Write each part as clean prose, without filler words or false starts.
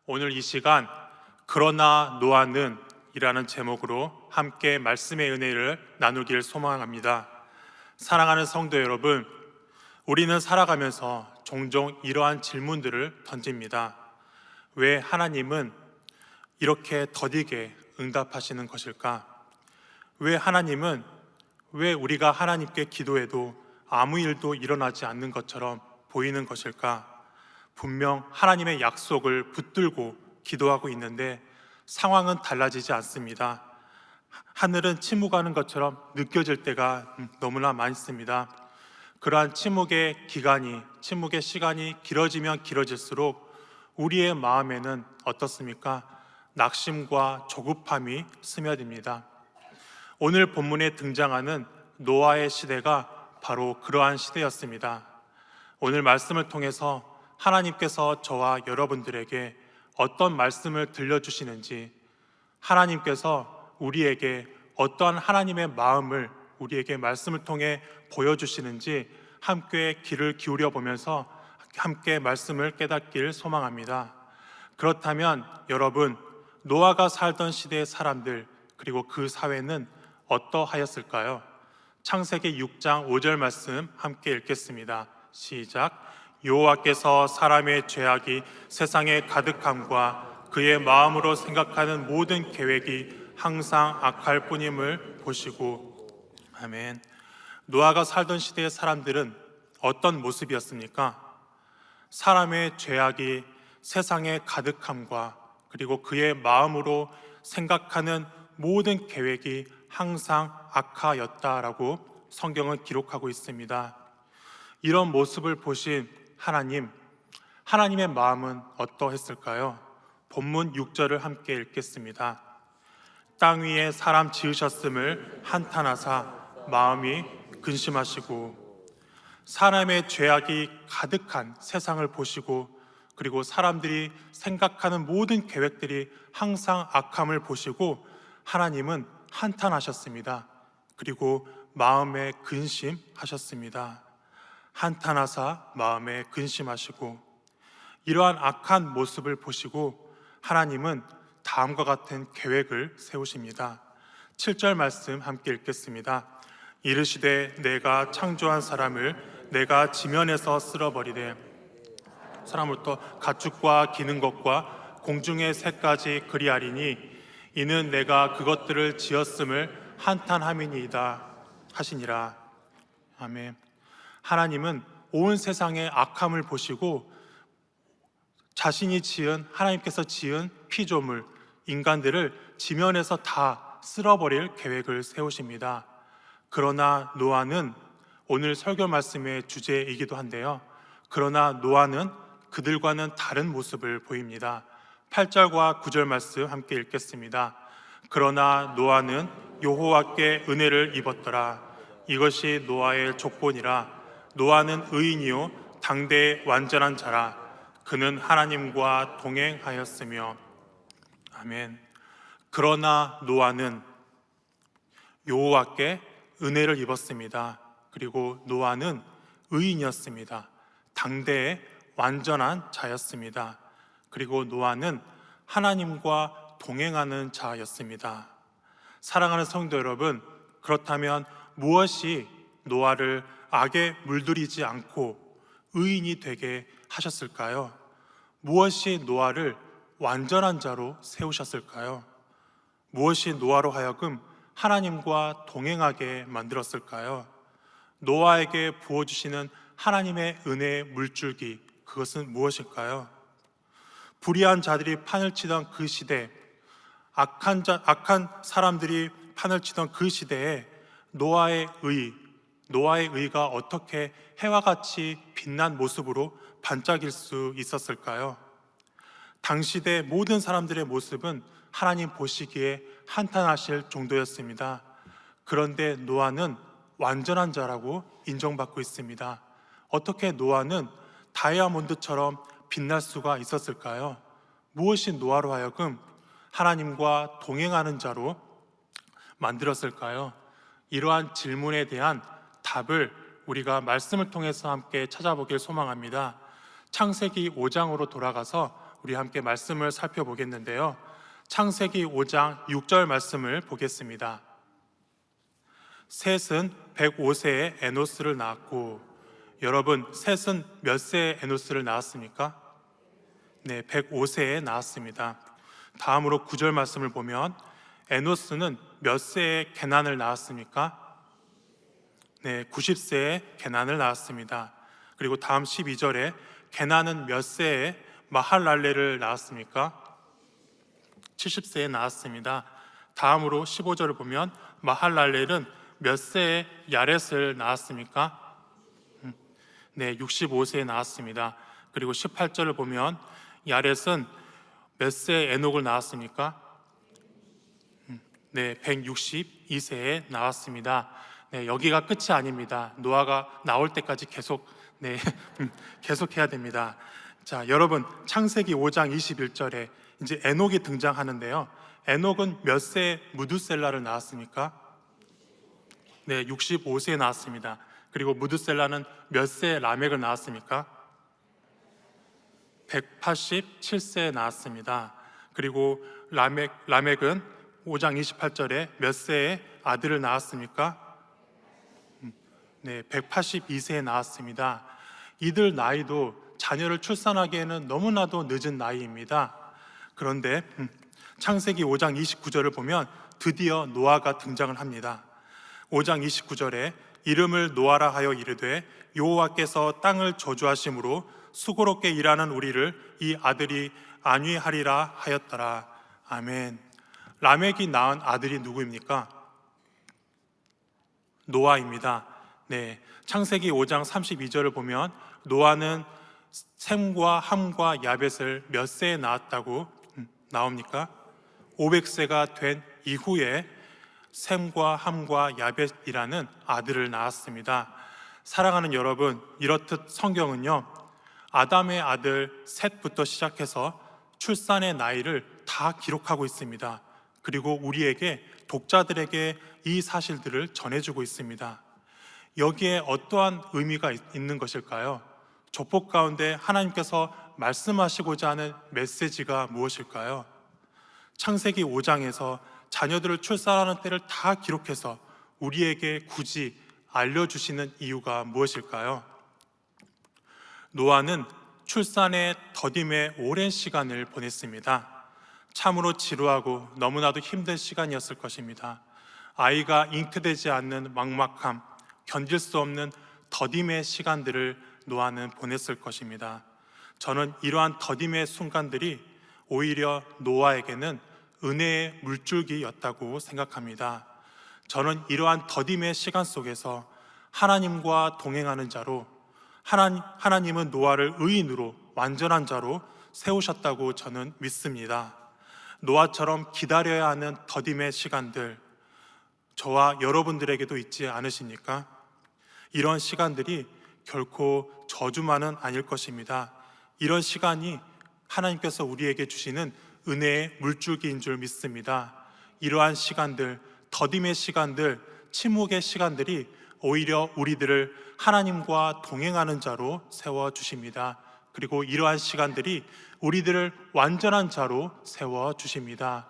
오늘 이 시간 그러나 노아는 이라는 제목으로 함께 말씀의 은혜를 나누길 소망합니다. 사랑하는 성도 여러분, 우리는 살아가면서 종종 이러한 질문들을 던집니다. 왜 하나님은 이렇게 더디게 응답하시는 것일까? 왜 우리가 하나님께 기도해도 아무 일도 일어나지 않는 것처럼 보이는 것일까? 분명 하나님의 약속을 붙들고 기도하고 있는데 상황은 달라지지 않습니다. 하늘은 침묵하는 것처럼 느껴질 때가 너무나 많습니다. 그러한 침묵의 시간이 길어지면 길어질수록 우리의 마음에는 어떻습니까? 낙심과 조급함이 스며듭니다. 오늘 본문에 등장하는 노아의 시대가 바로 그러한 시대였습니다. 오늘 말씀을 통해서 하나님께서 저와 여러분들에게 어떤 말씀을 들려주시는지, 하나님께서 우리에게 어떠한 하나님의 마음을 우리에게 말씀을 통해 보여주시는지 함께 귀를 기울여 보면서 함께 말씀을 깨닫길 소망합니다. 그렇다면 여러분, 노아가 살던 시대의 사람들 그리고 그 사회는 어떠하였을까요? 창세기 6장 5절 말씀 함께 읽겠습니다. 시작. 여호와께서 사람의 죄악이 세상에 가득함과 그의 마음으로 생각하는 모든 계획이 항상 악할 뿐임을 보시고. 아멘. 노아가 살던 시대의 사람들은 어떤 모습이었습니까? 사람의 죄악이 세상에 가득함과 그리고 그의 마음으로 생각하는 모든 계획이 항상 악하였다라고 성경은 기록하고 있습니다. 이런 모습을 보신 하나님의 마음은 어떠했을까요? 본문 6절을 함께 읽겠습니다. 땅 위에 사람 지으셨음을 한탄하사 마음이 근심하시고. 사람의 죄악이 가득한 세상을 보시고 그리고 사람들이 생각하는 모든 계획들이 항상 악함을 보시고 하나님은 한탄하셨습니다. 그리고 마음에 근심하셨습니다. 한탄하사 마음에 근심하시고. 이러한 악한 모습을 보시고 하나님은 다음과 같은 계획을 세우십니다. 7절 말씀 함께 읽겠습니다. 이르시되 내가 창조한 사람을 내가 지면에서 쓸어버리되 사람으로부터 가축과 기는 것과 공중의 새까지 그리하리니 이는 내가 그것들을 지었음을 한탄함이니이다 하시니라. 아멘. 하나님은 온 세상의 악함을 보시고 하나님께서 지은 피조물, 인간들을 지면에서 다 쓸어버릴 계획을 세우십니다. 그러나 노아는 오늘 설교 말씀의 주제이기도 한데요. 그러나 노아는 그들과는 다른 모습을 보입니다. 8절과 9절 말씀 함께 읽겠습니다. 그러나 노아는 여호와께 은혜를 입었더라. 이것이 노아의 족본이라. 노아는 의인이요 당대의 완전한 자라. 그는 하나님과 동행하였으며. 아멘. 그러나 노아는 여호와께 은혜를 입었습니다. 그리고 노아는 의인이었습니다. 당대의 완전한 자였습니다. 그리고 노아는 하나님과 동행하는 자였습니다. 사랑하는 성도 여러분, 그렇다면 무엇이 노아를 악에 물들이지 않고 의인이 되게 하셨을까요? 무엇이 노아를 완전한 자로 세우셨을까요? 무엇이 노아로 하여금 하나님과 동행하게 만들었을까요? 노아에게 부어주시는 하나님의 은혜의 물줄기, 그것은 무엇일까요? 불의한 자들이 판을 치던 그 시대, 악한 사람들이 판을 치던 그 시대에 노아의 의가 어떻게 해와 같이 빛난 모습으로 반짝일 수 있었을까요? 당시대 모든 사람들의 모습은 하나님 보시기에 한탄하실 정도였습니다. 그런데 노아는 완전한 자라고 인정받고 있습니다. 어떻게 노아는 다이아몬드처럼 빛날 수가 있었을까요? 무엇이 노아로 하여금 하나님과 동행하는 자로 만들었을까요? 이러한 질문에 대한 답을 우리가 말씀을 통해서 함께 찾아보길 소망합니다. 창세기 5장으로 돌아가서 우리 함께 말씀을 살펴보겠는데요. 창세기 5장 6절 말씀을 보겠습니다. 셋은 105세에 에노스를 낳았고, 여러분, 셋은 몇 세에 에노스를 낳았습니까? 네, 105세에 낳았습니다. 다음으로 9절 말씀을 보면 에노스는 몇 세에 게난을 낳았습니까? 네, 90세에 게난을 낳았습니다. 그리고 다음 12절에 게난은 몇 세에 마할랄레를 낳았습니까? 70세에 낳았습니다. 다음으로 15절을 보면 마할랄렐은 몇 세에 야렛을 낳았습니까? 네, 65세에 낳았습니다. 그리고 18절을 보면 야렛은 몇 세에 에녹을 낳았습니까? 네, 162세에 나왔습니다. 네, 여기가 끝이 아닙니다. 노아가 나올 때까지 계속 계속해야 됩니다. 자, 여러분, 창세기 5장 21절에 이제 에녹이 등장하는데요. 에녹은 몇 세에 무두셀라를 낳았습니까? 네, 65세에 낳았습니다. 그리고 무두셀라는 몇 세에 라멕을 낳았습니까? 187세에 낳았습니다. 그리고 라멕은 5장 28절에 몇 세에 아들을 낳았습니까? 네, 182세에 낳았습니다. 이들 나이도 자녀를 출산하기에는 너무나도 늦은 나이입니다. 그런데 창세기 5장 29절을 보면 드디어 노아가 등장을 합니다. 5장 29절에 이름을 노아라 하여 이르되 여호와께서 땅을 저주하심으로 수고롭게 일하는 우리를 이 아들이 안위하리라 하였더라. 아멘. 라멕이 낳은 아들이 누구입니까? 노아입니다. 네, 창세기 5장 32절을 보면 노아는 셈과 함과 야벳을 몇 세에 낳았다고 나옵니까? 500세가 된 이후에 셈과 함과 야벳이라는 아들을 낳았습니다. 사랑하는 여러분, 이렇듯 성경은요, 아담의 아들 셋부터 시작해서 출산의 나이를 다 기록하고 있습니다. 그리고 우리에게, 독자들에게 이 사실들을 전해주고 있습니다. 여기에 어떠한 의미가 있는 것일까요? 조폭 가운데 하나님께서 말씀하시고자 하는 메시지가 무엇일까요? 창세기 5장에서 자녀들을 출산하는 때를 다 기록해서 우리에게 굳이 알려주시는 이유가 무엇일까요? 노아는 출산의 더딤에 오랜 시간을 보냈습니다. 참으로 지루하고 너무나도 힘든 시간이었을 것입니다. 아이가 잉태되지 않는 막막함, 견딜 수 없는 더딤의 시간들을 노아는 보냈을 것입니다. 저는 이러한 더딤의 순간들이 오히려 노아에게는 은혜의 물줄기였다고 생각합니다. 저는 이러한 더딤의 시간 속에서 하나님과 동행하는 자로, 하나님은 노아를 의인으로, 완전한 자로 세우셨다고 저는 믿습니다. 노아처럼 기다려야 하는 더딤의 시간들, 저와 여러분들에게도 있지 않으십니까? 이런 시간들이 결코 저주만은 아닐 것입니다. 이런 시간이 하나님께서 우리에게 주시는 은혜의 물줄기인 줄 믿습니다. 이러한 시간들, 더딤의 시간들, 침묵의 시간들이 오히려 우리들을 하나님과 동행하는 자로 세워주십니다. 그리고 이러한 시간들이 우리들을 완전한 자로 세워주십니다.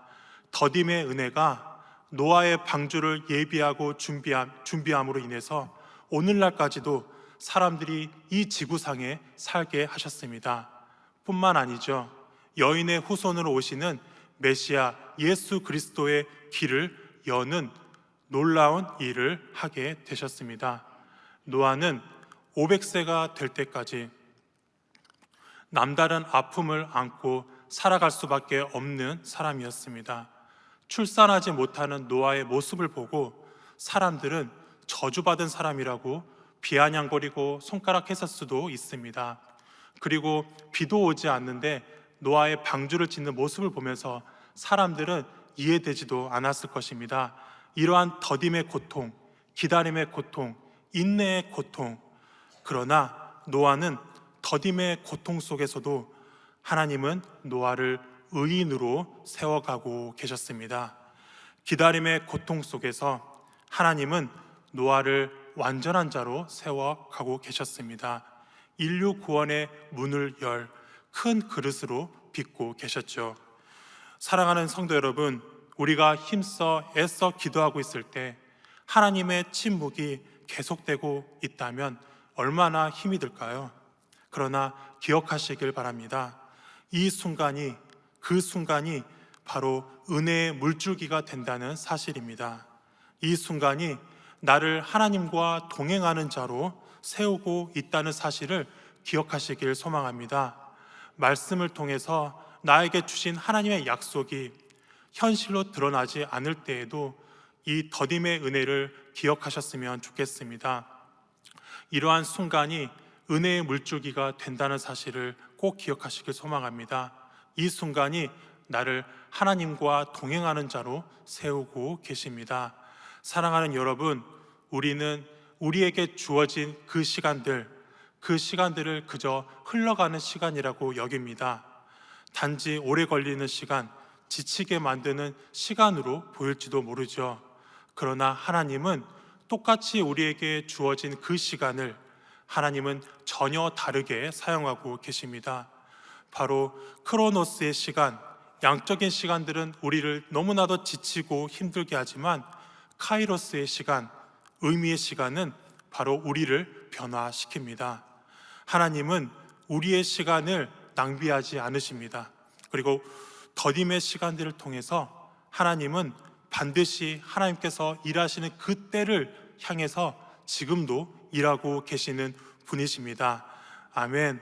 더딤의 은혜가 노아의 방주를 예비하고 준비함으로 인해서 오늘날까지도 사람들이 이 지구상에 살게 하셨습니다. 뿐만 아니죠, 여인의 후손으로 오시는 메시아 예수 그리스도의 길을 여는 놀라운 일을 하게 되셨습니다. 노아는 500세가 될 때까지 남다른 아픔을 안고 살아갈 수밖에 없는 사람이었습니다. 출산하지 못하는 노아의 모습을 보고 사람들은 저주받은 사람이라고 비아냥거리고 손가락했을 수도 있습니다. 그리고 비도 오지 않는데 노아의 방주를 짓는 모습을 보면서 사람들은 이해되지도 않았을 것입니다. 이러한 더딤의 고통, 기다림의 고통, 인내의 고통, 그러나 노아는 더딤의 고통 속에서도 하나님은 노아를 의인으로 세워가고 계셨습니다. 기다림의 고통 속에서 하나님은 노아를 완전한 자로 세워가고 계셨습니다. 인류 구원의 문을 열 큰 그릇으로 빚고 계셨죠. 사랑하는 성도 여러분, 우리가 힘써 애써 기도하고 있을 때 하나님의 침묵이 계속되고 있다면 얼마나 힘이 들까요? 그러나 기억하시길 바랍니다. 이 순간이, 그 순간이 바로 은혜의 물줄기가 된다는 사실입니다. 이 순간이 나를 하나님과 동행하는 자로 세우고 있다는 사실을 기억하시길 소망합니다. 말씀을 통해서 나에게 주신 하나님의 약속이 현실로 드러나지 않을 때에도 이 더딤의 은혜를 기억하셨으면 좋겠습니다. 이러한 순간이 은혜의 물줄기가 된다는 사실을 꼭 기억하시길 소망합니다. 이 순간이 나를 하나님과 동행하는 자로 세우고 계십니다. 사랑하는 여러분, 우리는 우리에게 주어진 그 시간들을 그저 흘러가는 시간이라고 여깁니다. 단지 오래 걸리는 시간, 지치게 만드는 시간으로 보일지도 모르죠. 그러나 하나님은 똑같이 우리에게 주어진 그 시간을 하나님은 전혀 다르게 사용하고 계십니다. 바로 크로노스의 시간, 양적인 시간들은 우리를 너무나도 지치고 힘들게 하지만 카이로스의 시간, 의미의 시간은 바로 우리를 변화시킵니다. 하나님은 우리의 시간을 낭비하지 않으십니다. 그리고 더딤의 시간들을 통해서 하나님은 반드시 하나님께서 일하시는 그 때를 향해서 지금도 일하고 계시는 분이십니다. 아멘.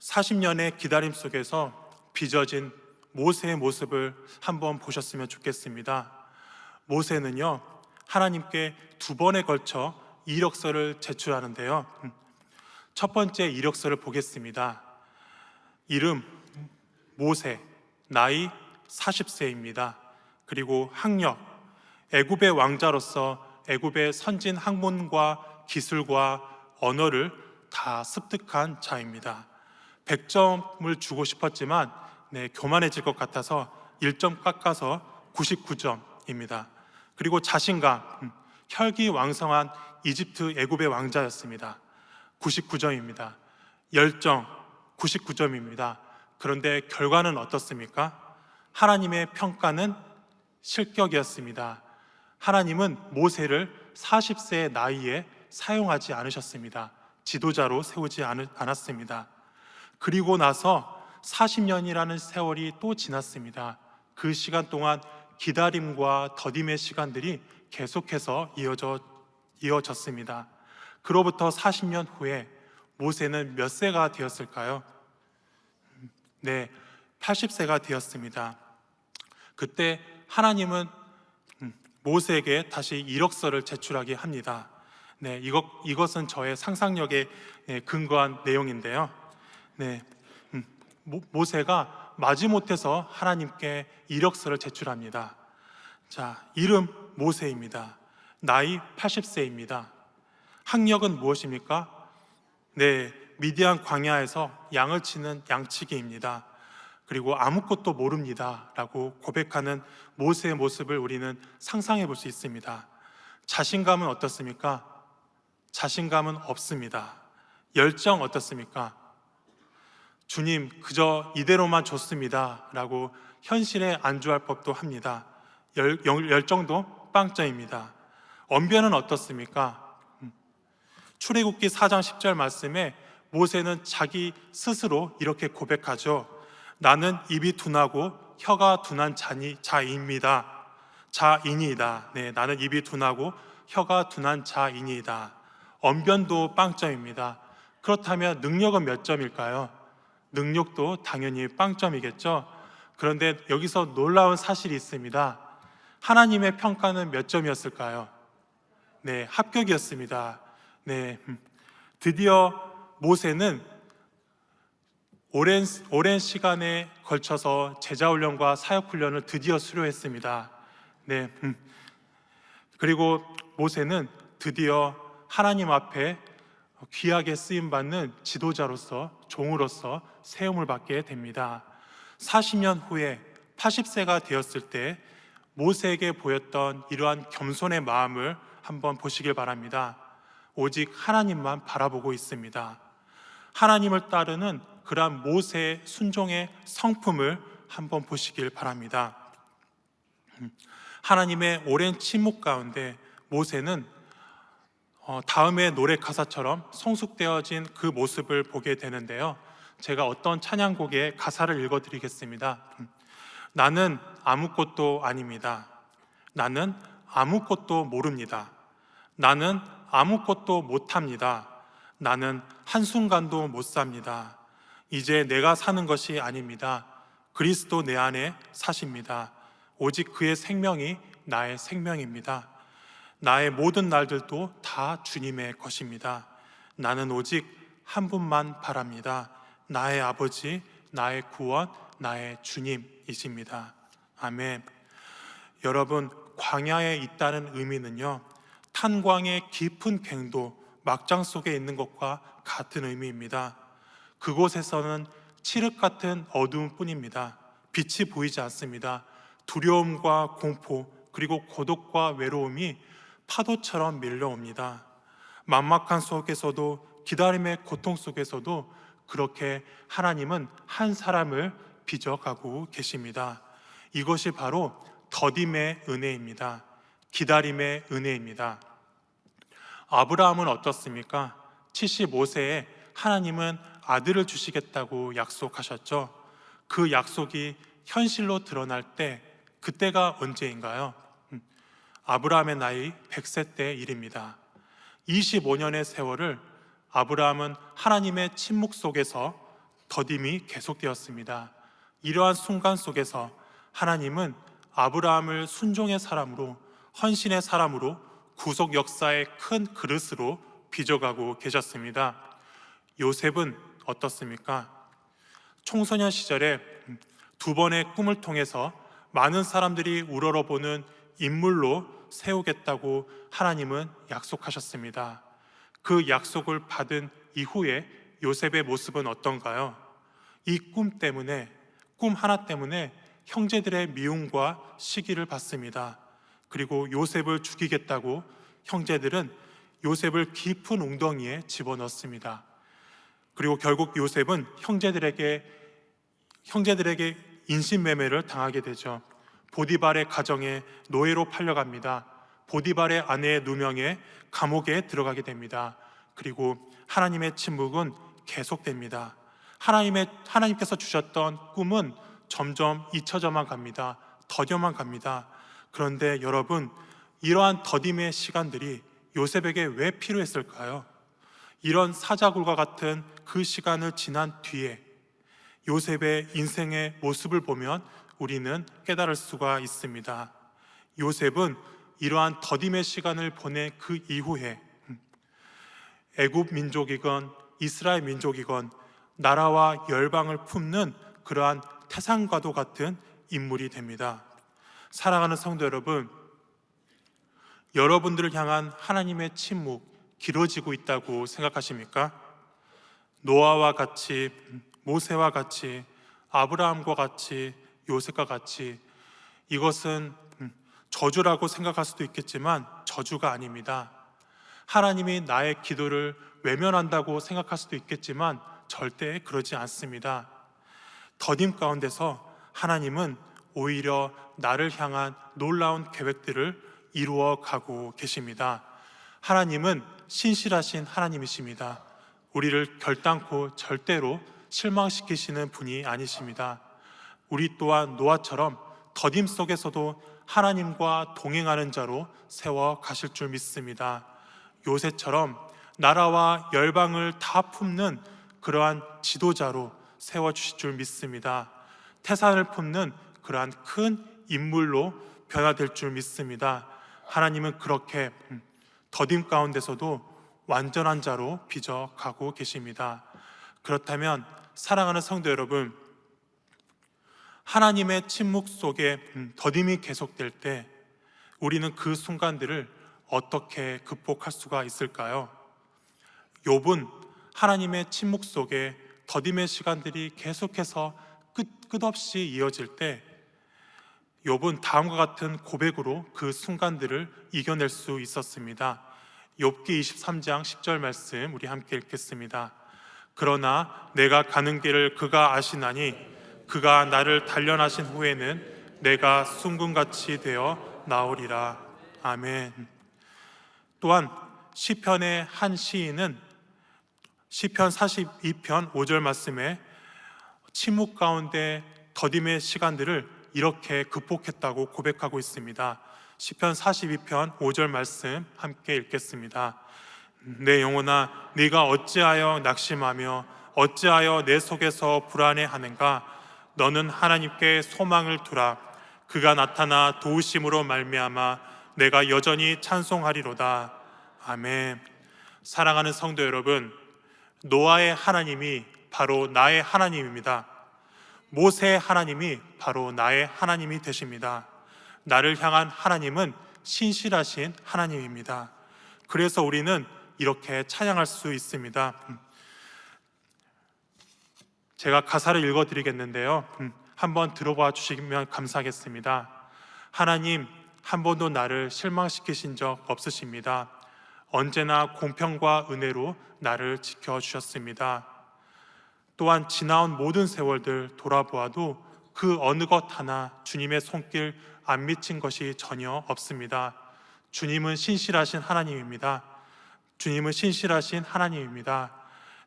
40년의 기다림 속에서 빚어진 모세의 모습을 한번 보셨으면 좋겠습니다. 모세는요, 하나님께 2번에 걸쳐 이력서를 제출하는데요. 첫 번째 이력서를 보겠습니다. 이름 모세, 나이 40세입니다. 그리고 학력, 애굽의 왕자로서 애굽의 선진 학문과 기술과 언어를 다 습득한 자입니다. 100점을 주고 싶었지만 교만해질 것 같아서 1점 깎아서 99점입니다. 그리고 자신감, 혈기왕성한 이집트 애굽의 왕자였습니다. 99점입니다. 열정 99점입니다. 그런데 결과는 어떻습니까? 하나님의 평가는 실격이었습니다. 하나님은 모세를 40세의 나이에 사용하지 않으셨습니다. 지도자로 세우지 않았습니다. 그리고 나서 40년이라는 세월이 또 지났습니다. 그 시간 동안 기다림과 더딤의 시간들이 계속해서 이어졌습니다. 그로부터 40년 후에 모세는 몇 세가 되었을까요? 80세가 되었습니다. 그때 하나님은 모세에게 다시 이력서를 제출하게 합니다. 이것은 저의 상상력에 근거한 내용인데요. 모세가 마지못해서 하나님께 이력서를 제출합니다. 자, 이름 모세입니다. 나이 80세입니다. 학력은 무엇입니까? 미디안 광야에서 양을 치는 양치기입니다. 그리고 아무것도 모릅니다 라고 고백하는 모세의 모습을 우리는 상상해 볼 수 있습니다. 자신감은 어떻습니까? 자신감은 없습니다. 열정 어떻습니까? 주님, 그저 이대로만 좋습니다 라고 현실에 안주할 법도 합니다. 열정도 빵점입니다. 언변은 어떻습니까? 출애굽기 4장 10절 말씀에 모세는 자기 스스로 이렇게 고백하죠. 나는 입이 둔하고 혀가 둔한 자이다. 나는 입이 둔하고 혀가 둔한 자이니이다. 언변도 빵점입니다. 그렇다면 능력은 몇 점일까요? 능력도 당연히 빵점이겠죠. 그런데 여기서 놀라운 사실이 있습니다. 하나님의 평가는 몇 점이었을까요? 합격이었습니다. 드디어 모세는 오랜 시간에 걸쳐서 제자훈련과 사역훈련을 드디어 수료했습니다. 그리고 모세는 드디어 하나님 앞에 귀하게 쓰임받는 지도자로서, 종으로서 세움을 받게 됩니다. 40년 후에 80세가 되었을 때 모세에게 보였던 이러한 겸손의 마음을 한번 보시길 바랍니다. 오직 하나님만 바라보고 있습니다. 하나님을 따르는 그러한 모세의 순종의 성품을 한번 보시길 바랍니다. 하나님의 오랜 침묵 가운데 모세는 다음의 노래 가사처럼 성숙되어진 그 모습을 보게 되는데요. 제가 어떤 찬양곡의 가사를 읽어드리겠습니다. 나는 아무것도 아닙니다. 나는 아무것도 모릅니다. 나는 아무것도 못합니다. 나는 한순간도 못 삽니다. 이제 내가 사는 것이 아닙니다. 그리스도 내 안에 사십니다. 오직 그의 생명이 나의 생명입니다. 나의 모든 날들도 다 주님의 것입니다. 나는 오직 한 분만 바랍니다. 나의 아버지, 나의 구원, 나의 주님이십니다. 아멘. 여러분, 광야에 있다는 의미는요, 탄광의 깊은 갱도, 막장 속에 있는 것과 같은 의미입니다. 그곳에서는 칠흑 같은 어두움 뿐입니다. 빛이 보이지 않습니다. 두려움과 공포, 그리고 고독과 외로움이 파도처럼 밀려옵니다. 막막한 속에서도, 기다림의 고통 속에서도 그렇게 하나님은 한 사람을 빚어가고 계십니다. 이것이 바로 더딤의 은혜입니다. 기다림의 은혜입니다. 아브라함은 어떻습니까? 75세에 하나님은 아들을 주시겠다고 약속하셨죠. 그 약속이 현실로 드러날 때, 그때가 언제인가요? 아브라함의 나이 100세 때 일입니다. 25년의 세월을 아브라함은 하나님의 침묵 속에서 더딤이 계속되었습니다. 이러한 순간 속에서 하나님은 아브라함을 순종의 사람으로, 헌신의 사람으로, 구속 역사의 큰 그릇으로 빚어가고 계셨습니다. 요셉은 어떻습니까? 청소년 시절에 두 번의 꿈을 통해서 많은 사람들이 우러러보는 인물로 세우겠다고 하나님은 약속하셨습니다. 그 약속을 받은 이후에 요셉의 모습은 어떤가요? 이 꿈 때문에, 꿈 하나 때문에 형제들의 미움과 시기를 받습니다. 그리고 요셉을 죽이겠다고 형제들은 요셉을 깊은 웅덩이에 집어넣습니다. 그리고 결국 요셉은 형제들에게 인신매매를 당하게 되죠. 보디발의 가정에 노예로 팔려갑니다. 보디발의 아내의 누명에 감옥에 들어가게 됩니다. 그리고 하나님의 침묵은 계속됩니다. 하나님께서 주셨던 꿈은 점점 잊혀져만 갑니다. 더뎌만 갑니다. 그런데 여러분, 이러한 더딤의 시간들이 요셉에게 왜 필요했을까요? 이런 사자굴과 같은 그 시간을 지난 뒤에 요셉의 인생의 모습을 보면 우리는 깨달을 수가 있습니다. 요셉은 이러한 더딤의 시간을 보낸 그 이후에 애굽 민족이건 이스라엘 민족이건 나라와 열방을 품는 그러한 태산과도 같은 인물이 됩니다. 사랑하는 성도 여러분, 여러분들을 향한 하나님의 침묵 길어지고 있다고 생각하십니까? 노아와 같이, 모세와 같이, 아브라함과 같이, 요셉과 같이, 이것은 저주라고 생각할 수도 있겠지만 저주가 아닙니다. 하나님이 나의 기도를 외면한다고 생각할 수도 있겠지만 절대 그러지 않습니다. 더딤 가운데서 하나님은 오히려 나를 향한 놀라운 계획들을 이루어 가고 계십니다. 하나님은 신실하신 하나님이십니다. 우리를 결단코 절대로 실망시키시는 분이 아니십니다. 우리 또한 노아처럼 더딤 속에서도 하나님과 동행하는 자로 세워 가실 줄 믿습니다. 요새처럼 나라와 열방을 다 품는 그러한 지도자로 세워주실 줄 믿습니다. 태산을 품는 그러한 큰 인물로 변화될 줄 믿습니다. 하나님은 그렇게 더딤 가운데서도 완전한 자로 빚어가고 계십니다. 그렇다면 사랑하는 성도 여러분, 하나님의 침묵 속에 더딤이 계속될 때 우리는 그 순간들을 어떻게 극복할 수가 있을까요? 욥은 하나님의 침묵 속에 더딤의 시간들이 계속해서 끝없이 이어질 때 욥은 다음과 같은 고백으로 그 순간들을 이겨낼 수 있었습니다. 욥기 23장 10절 말씀 우리 함께 읽겠습니다. 그러나 내가 가는 길을 그가 아시나니 그가 나를 단련하신 후에는 내가 순금같이 되어 나오리라. 아멘. 또한 시편의 한 시인은 시편 42편 5절 말씀에 침묵 가운데 더딤의 시간들을 이렇게 극복했다고 고백하고 있습니다. 시편 42편 5절 말씀 함께 읽겠습니다. 내 영혼아, 네가 어찌하여 낙심하며 어찌하여 내 속에서 불안해하는가? 너는 하나님께 소망을 두라. 그가 나타나 도우심으로 말미암아 내가 여전히 찬송하리로다. 아멘. 사랑하는 성도 여러분, 노아의 하나님이 바로 나의 하나님입니다. 모세의 하나님이 바로 나의 하나님이 되십니다. 나를 향한 하나님은 신실하신 하나님입니다. 그래서 우리는 이렇게 찬양할 수 있습니다. 제가 가사를 읽어드리겠는데요. 한번 들어봐 주시면 감사하겠습니다. 하나님, 한 번도 나를 실망시키신 적 없으십니다. 언제나 공평과 은혜로 나를 지켜주셨습니다. 또한 지나온 모든 세월들 돌아보아도 그 어느 것 하나 주님의 손길 안 미친 것이 전혀 없습니다. 주님은 신실하신 하나님입니다. 주님은 신실하신 하나님입니다.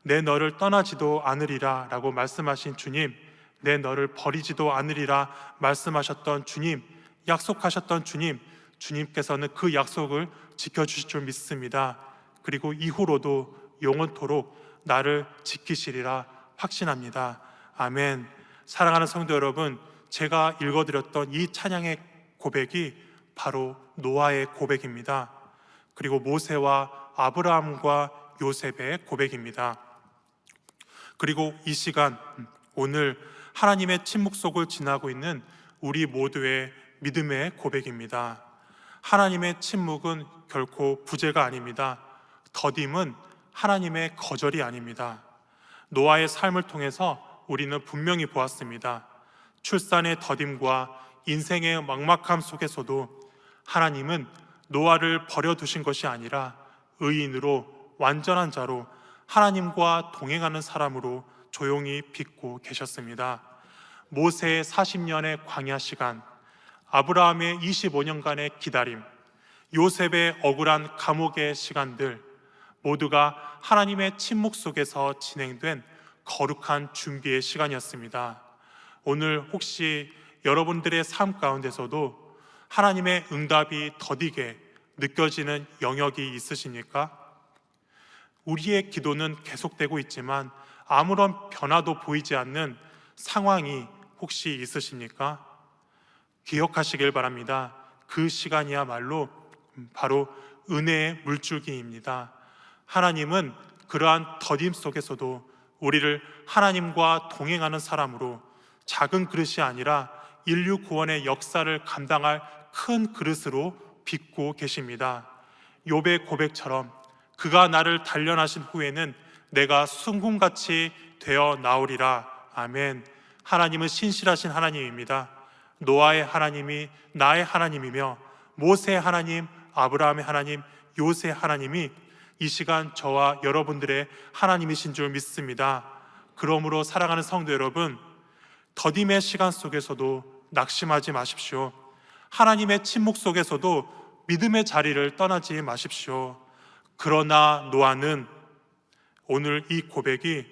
내 너를 떠나지도 않으리라 라고 말씀하신 주님, 내 너를 버리지도 않으리라 말씀하셨던 주님, 약속하셨던 주님, 주님께서는 그 약속을 지켜주실 줄 믿습니다. 그리고 이후로도 영원토록 나를 지키시리라 확신합니다. 아멘. 사랑하는 성도 여러분, 제가 읽어드렸던 이 찬양의 고백이 바로 노아의 고백입니다. 그리고 모세와 아브라함과 요셉의 고백입니다. 그리고 이 시간, 오늘 하나님의 침묵 속을 지나고 있는 우리 모두의 믿음의 고백입니다. 하나님의 침묵은 결코 부재가 아닙니다. 더딤은 하나님의 거절이 아닙니다. 노아의 삶을 통해서 우리는 분명히 보았습니다. 출산의 더딤과 인생의 막막함 속에서도 하나님은 노아를 버려두신 것이 아니라 의인으로 완전한 자로 하나님과 동행하는 사람으로 조용히 빚고 계셨습니다. 모세의 40년의 광야 시간, 아브라함의 25년간의 기다림, 요셉의 억울한 감옥의 시간들 모두가 하나님의 침묵 속에서 진행된 거룩한 준비의 시간이었습니다. 오늘 혹시 여러분들의 삶 가운데서도 하나님의 응답이 더디게 느껴지는 영역이 있으십니까? 우리의 기도는 계속되고 있지만 아무런 변화도 보이지 않는 상황이 혹시 있으십니까? 기억하시길 바랍니다. 그 시간이야말로 바로 은혜의 물줄기입니다. 하나님은 그러한 더딤 속에서도 우리를 하나님과 동행하는 사람으로 작은 그릇이 아니라 인류 구원의 역사를 감당할 큰 그릇으로 빚고 계십니다. 욥의 고백처럼 그가 나를 단련하신 후에는 내가 순금같이 되어 나오리라. 아멘. 하나님은 신실하신 하나님입니다. 노아의 하나님이 나의 하나님이며 모세의 하나님, 아브라함의 하나님, 요셉의 하나님이 이 시간 저와 여러분들의 하나님이신 줄 믿습니다. 그러므로 사랑하는 성도 여러분, 더딤의 시간 속에서도 낙심하지 마십시오. 하나님의 침묵 속에서도 믿음의 자리를 떠나지 마십시오. 그러나 노아는, 오늘 이 고백이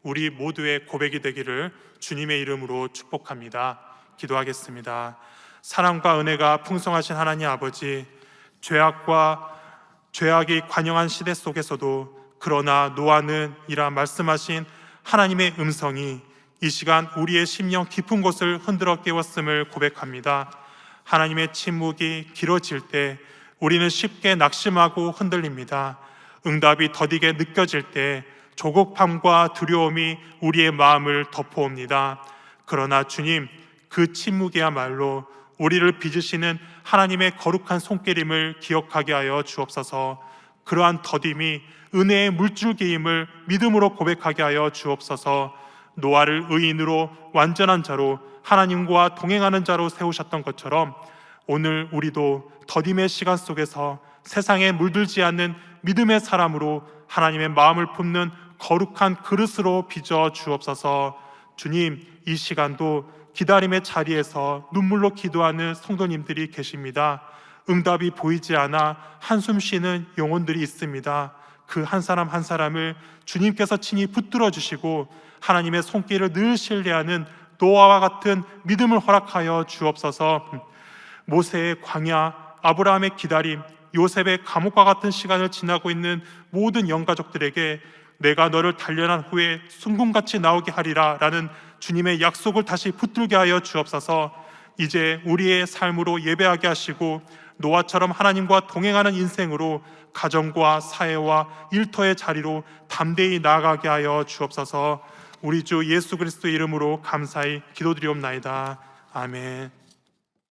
우리 모두의 고백이 되기를 주님의 이름으로 축복합니다. 기도하겠습니다. 사랑과 은혜가 풍성하신 하나님 아버지, 죄악이 관영한 시대 속에서도 그러나 노아는 이라 말씀하신 하나님의 음성이 이 시간 우리의 심령 깊은 곳을 흔들어 깨웠음을 고백합니다. 하나님의 침묵이 길어질 때 우리는 쉽게 낙심하고 흔들립니다. 응답이 더디게 느껴질 때 조급함과 두려움이 우리의 마음을 덮어옵니다. 그러나 주님, 그 침묵이야말로 우리를 빚으시는 하나님의 거룩한 손길임을 기억하게 하여 주옵소서. 그러한 더딤이 은혜의 물줄기임을 믿음으로 고백하게 하여 주옵소서. 노아를 의인으로 완전한 자로 하나님과 동행하는 자로 세우셨던 것처럼 오늘 우리도 더딤의 시간 속에서 세상에 물들지 않는 믿음의 사람으로 하나님의 마음을 품는 거룩한 그릇으로 빚어 주옵소서. 주님, 이 시간도 기다림의 자리에서 눈물로 기도하는 성도님들이 계십니다. 응답이 보이지 않아 한숨 쉬는 영혼들이 있습니다. 그 한 사람 한 사람을 주님께서 친히 붙들어 주시고 하나님의 손길을 늘 신뢰하는 노아와 같은 믿음을 허락하여 주옵소서. 모세의 광야, 아브라함의 기다림, 요셉의 감옥과 같은 시간을 지나고 있는 모든 영가족들에게 내가 너를 단련한 후에 순금같이 나오게 하리라 라는 주님의 약속을 다시 붙들게 하여 주옵소서. 이제 우리의 삶으로 예배하게 하시고 노아처럼 하나님과 동행하는 인생으로 가정과 사회와 일터의 자리로 담대히 나아가게 하여 주옵소서. 우리 주 예수 그리스도 이름으로 감사히 기도드리옵나이다. 아멘.